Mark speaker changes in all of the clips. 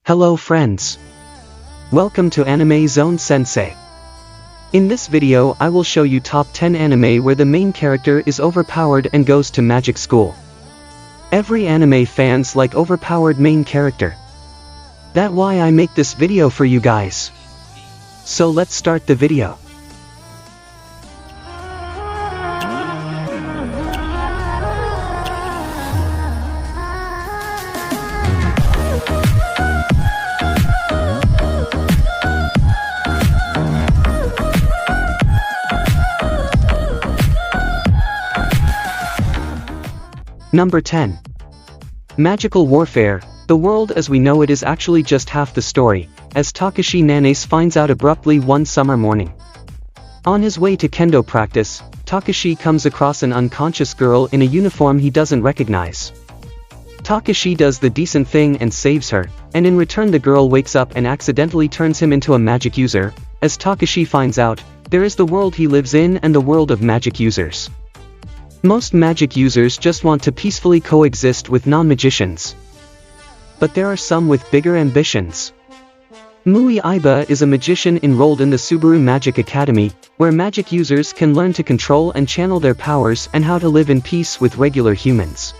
Speaker 1: Hello friends. Welcome to Anime Zone Sensei. In this video I will show you top 10 anime where the main character is overpowered and goes to magic school. Every anime fans like overpowered main character. That's why I make this video for you guys. So let's start the video. Number 10. Magical Warfare. The world as we know it is actually just half the story, as Takashi Nanase finds out abruptly one summer morning. On his way to kendo practice, Takashi comes across an unconscious girl in a uniform he doesn't recognize. Takashi does the decent thing and saves her, and in return the girl wakes up and accidentally turns him into a magic user. As Takashi finds out, there is the world he lives in and the world of magic users. Most magic users just want to peacefully coexist with non-magicians. But there are some with bigger ambitions. Mui Aiba is a magician enrolled in the Subaru Magic Academy, where magic users can learn to control and channel their powers and how to live in peace with regular humans.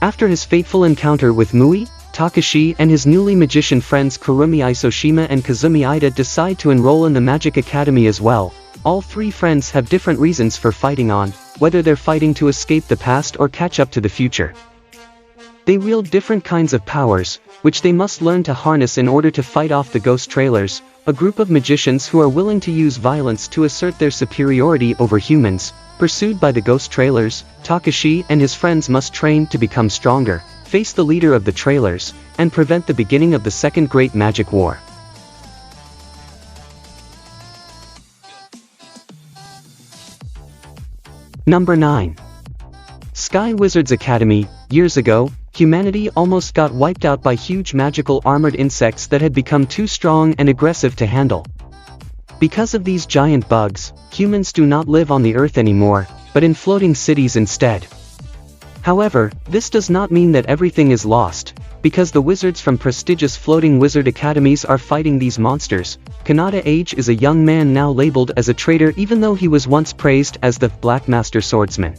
Speaker 1: After his fateful encounter with Mui, Takashi and his newly magician friends Kurumi Isoshima and Kazumi Ida decide to enroll in the Magic Academy as well. All three friends have different reasons for fighting on, whether they're fighting to escape the past or catch up to the future. They wield different kinds of powers, which they must learn to harness in order to fight off the Ghost Trailers, a group of magicians who are willing to use violence to assert their superiority over humans. Pursued by the Ghost Trailers, Takashi and his friends must train to become stronger, face the leader of the Trailers, and prevent the beginning of the Second Great Magic War. Number 9. Sky Wizards Academy. Years ago, humanity almost got wiped out by huge magical armored insects that had become too strong and aggressive to handle. Because of these giant bugs, humans do not live on the Earth anymore, but in floating cities instead. However, this does not mean that everything is lost, because the wizards from prestigious floating wizard academies are fighting these monsters. Kanata Age is a young man now labeled as a traitor even though he was once praised as the Black Master Swordsman.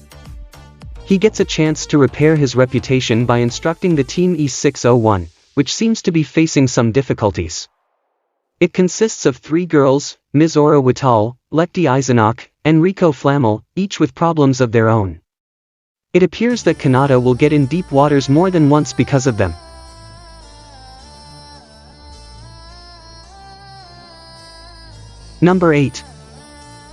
Speaker 1: He gets a chance to repair his reputation by instructing the Team E601, which seems to be facing some difficulties. It consists of 3 girls, Mizora Wital, Lekti Eisenach, and Riko Flammel, each with problems of their own. It appears that Kanata will get in deep waters more than once because of them. Number 8.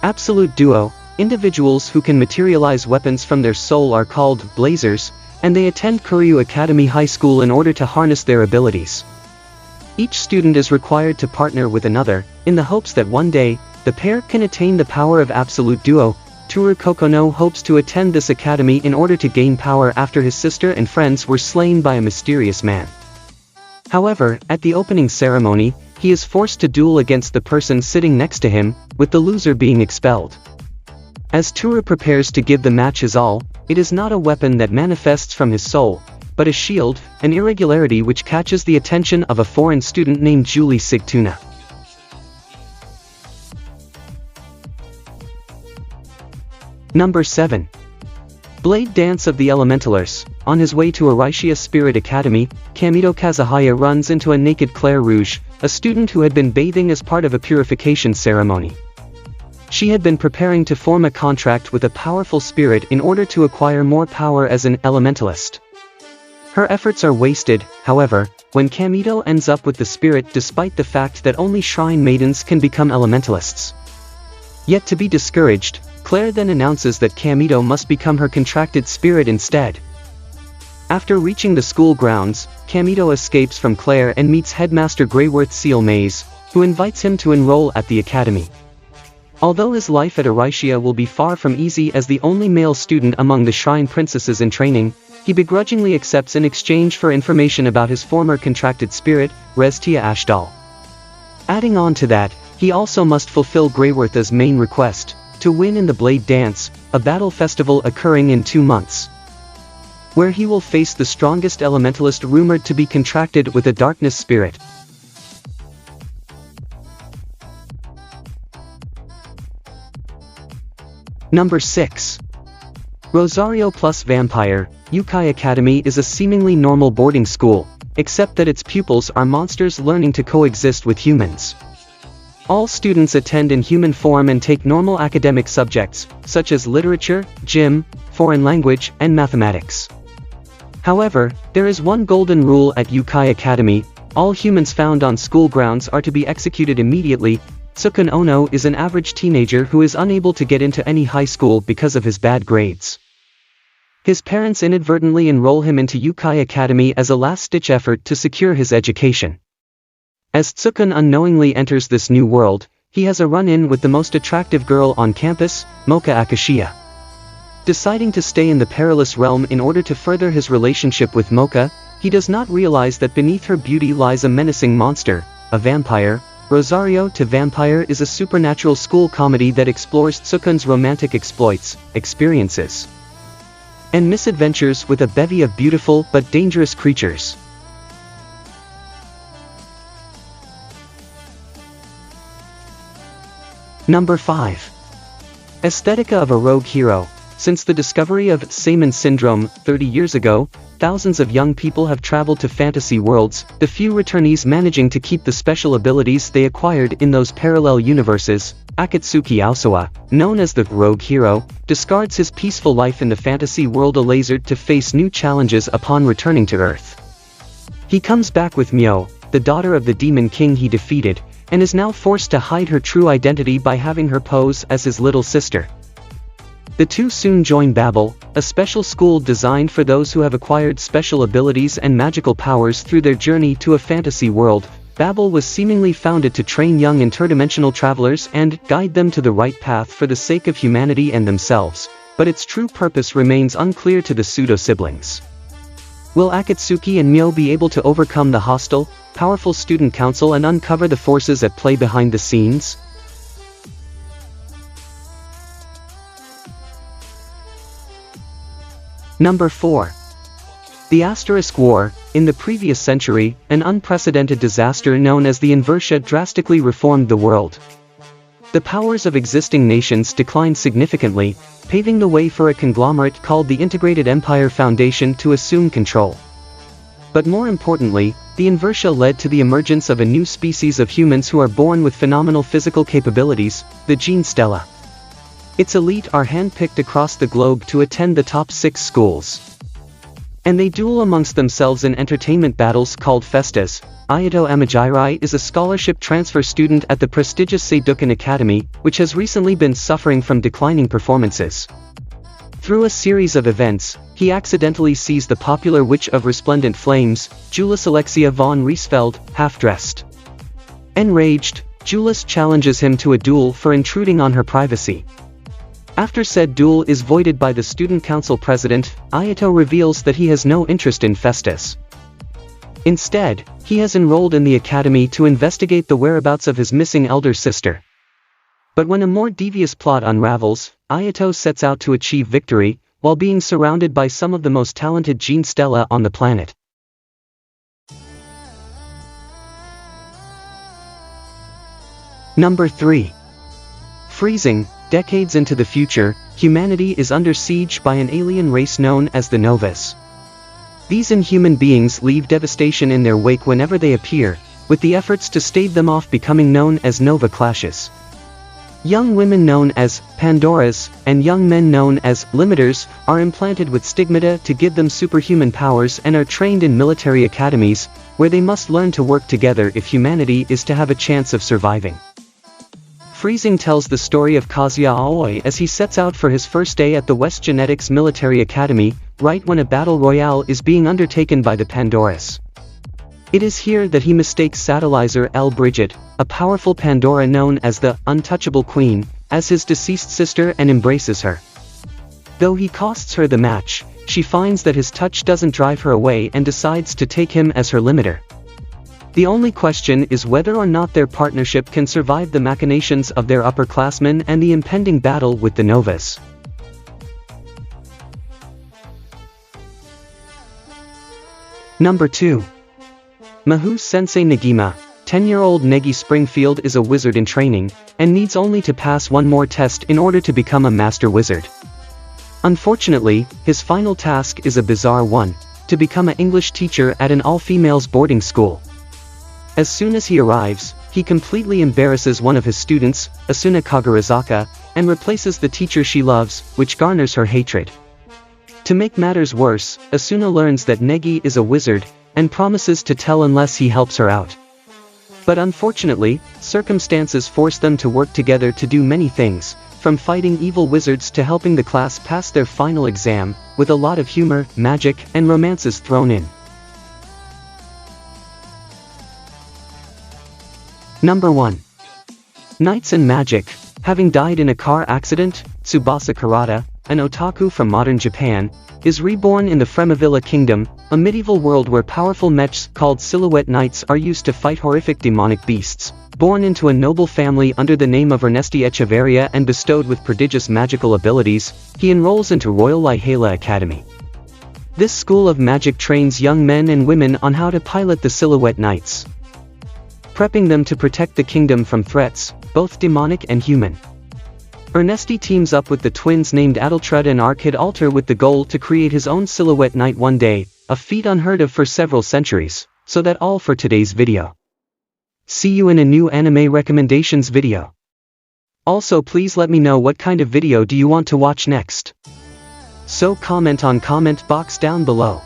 Speaker 1: Absolute Duo. Individuals who can materialize weapons from their soul are called Blazers, and they attend Kuryu Academy High School in order to harness their abilities. Each student is required to partner with another, in the hopes that one day, the pair can attain the power of Absolute Duo. Toru Kokono hopes to attend this academy in order to gain power after his sister and friends were slain by a mysterious man. However, at the opening ceremony, he is forced to duel against the person sitting next to him, with the loser being expelled. As Toru prepares to give the match his all, it is not a weapon that manifests from his soul, but a shield, an irregularity which catches the attention of a foreign student named Julie Sigtuna. Number 7. Blade Dance of the Elementalers. On his way to Araishia Spirit Academy, Kamito Kazuhaya runs into a naked Claire Rouge, a student who had been bathing as part of a purification ceremony. She had been preparing to form a contract with a powerful spirit in order to acquire more power as an elementalist. Her efforts are wasted, however, when Kamito ends up with the spirit despite the fact that only shrine maidens can become elementalists. Yet to be discouraged, Claire then announces that Kamito must become her contracted spirit instead. After reaching the school grounds, Kamito escapes from Claire and meets Headmaster Greyworth Seal Maze, who invites him to enroll at the academy. Although his life at Araishia will be far from easy as the only male student among the shrine princesses in training, he begrudgingly accepts in exchange for information about his former contracted spirit, Reztia Ashdal. Adding on to that, he also must fulfill Greyworth's main request, to win in the Blade Dance, a battle festival occurring in 2 months. where he will face the strongest elementalist rumored to be contracted with a darkness spirit. Number 6. Rosario plus Vampire. Yukai Academy is a seemingly normal boarding school, except that its pupils are monsters learning to coexist with humans. All students attend in human form and take normal academic subjects, such as literature, gym, foreign language, and mathematics. However, there is one golden rule at Yukai Academy: all humans found on school grounds are to be executed immediately. Tsukun Ono is an average teenager who is unable to get into any high school because of his bad grades. His parents inadvertently enroll him into Yukai Academy as a last-ditch effort to secure his education. As Tsukun unknowingly enters this new world, he has a run-in with the most attractive girl on campus, Mocha Akashiya. Deciding to stay in the perilous realm in order to further his relationship with Mocha, he does not realize that beneath her beauty lies a menacing monster, a vampire. Rosario to Vampire is a supernatural school comedy that explores Tsukun's romantic exploits, experiences, and misadventures with a bevy of beautiful but dangerous creatures. Number 5. Aesthetica of a rogue hero. Since the discovery of Seimin syndrome 30 years ago, thousands of young people have traveled to fantasy worlds, the few returnees managing to keep the special abilities they acquired in those parallel universes. Akatsuki Aosawa, known as the rogue hero, discards his peaceful life in the fantasy world Alazered to face new challenges upon returning to Earth. He comes back with Myo, the daughter of the demon king he defeated, and is now forced to hide her true identity by having her pose as his little sister. The two soon join Babel, a special school designed for those who have acquired special abilities and magical powers through their journey to a fantasy world. Babel was seemingly founded to train young interdimensional travelers and guide them to the right path for the sake of humanity and themselves, but its true purpose remains unclear to the pseudo-siblings. Will Akatsuki and Myo be able to overcome the hostile, powerful student council and uncover the forces at play behind the scenes? Number 4. The Asterisk War. In the previous century, an unprecedented disaster known as the Inversia drastically reformed the world. The powers of existing nations declined significantly, paving the way for a conglomerate called the Integrated Empire Foundation to assume control. But more importantly, the Inversia led to the emergence of a new species of humans who are born with phenomenal physical capabilities, the Gene Stella. Its elite are handpicked across the globe to attend the top 6 schools. And they duel amongst themselves in entertainment battles called festas. Ayato Amajirai is a scholarship transfer student at the prestigious Seidukan Academy, which has recently been suffering from declining performances. Through a series of events, he accidentally sees the popular Witch of Resplendent Flames, Julius Alexia von Riesfeld, half-dressed. Enraged, Julius challenges him to a duel for intruding on her privacy. After said duel is voided by the student council president, Ayato reveals that he has no interest in festas. Instead, he has enrolled in the academy to investigate the whereabouts of his missing elder sister. But when a more devious plot unravels, Ayato sets out to achieve victory, while being surrounded by some of the most talented Gene Stella on the planet. Number 3. Freezing. Decades into the future, humanity is under siege by an alien race known as the Novas. These inhuman beings leave devastation in their wake whenever they appear, with the efforts to stave them off becoming known as Nova Clashes. Young women known as Pandoras, and young men known as Limiters, are implanted with stigmata to give them superhuman powers and are trained in military academies, where they must learn to work together if humanity is to have a chance of surviving. Freezing tells the story of Kazuya Aoi as he sets out for his first day at the West Genetics Military Academy, right when a battle royale is being undertaken by the Pandoras. It is here that he mistakes Satelliter L. Bridget, a powerful Pandora known as the Untouchable Queen, as his deceased sister and embraces her. Though he costs her the match, she finds that his touch doesn't drive her away and decides to take him as her limiter. The only question is whether or not their partnership can survive the machinations of their upperclassmen and the impending battle with the Novas. Number 2. Mahou Sensei Negima. 10-year-old Negi Springfield is a wizard in training, and needs only to pass one more test in order to become a master wizard. Unfortunately, his final task is a bizarre one: to become an English teacher at an all-females boarding school. As soon as he arrives, he completely embarrasses one of his students, Asuna Kagurazaka, and replaces the teacher she loves, which garners her hatred. To make matters worse, Asuna learns that Negi is a wizard, and promises to tell unless he helps her out. But unfortunately, circumstances force them to work together to do many things, from fighting evil wizards to helping the class pass their final exam, with a lot of humor, magic, and romances thrown in. Number 1. Knights and Magic. Having died in a car accident, Tsubasa Kurata, an otaku from modern Japan, is reborn in the Fremavilla Kingdom, a medieval world where powerful mechs called silhouette knights are used to fight horrific demonic beasts. Born into a noble family under the name of Ernesti Echeverria and bestowed with prodigious magical abilities, he enrolls into Royal Lihala Academy. This school of magic trains young men and women on how to pilot the silhouette knights, prepping them to protect the kingdom from threats, both demonic and human. Ernesti teams up with the twins named Adeltrud and Arkid Alter with the goal to create his own silhouette knight one day, a feat unheard of for several centuries. So that's all for today's video. See you in a new anime recommendations video. Also, please let me know what kind of video do you want to watch next. So comment on comment box down below.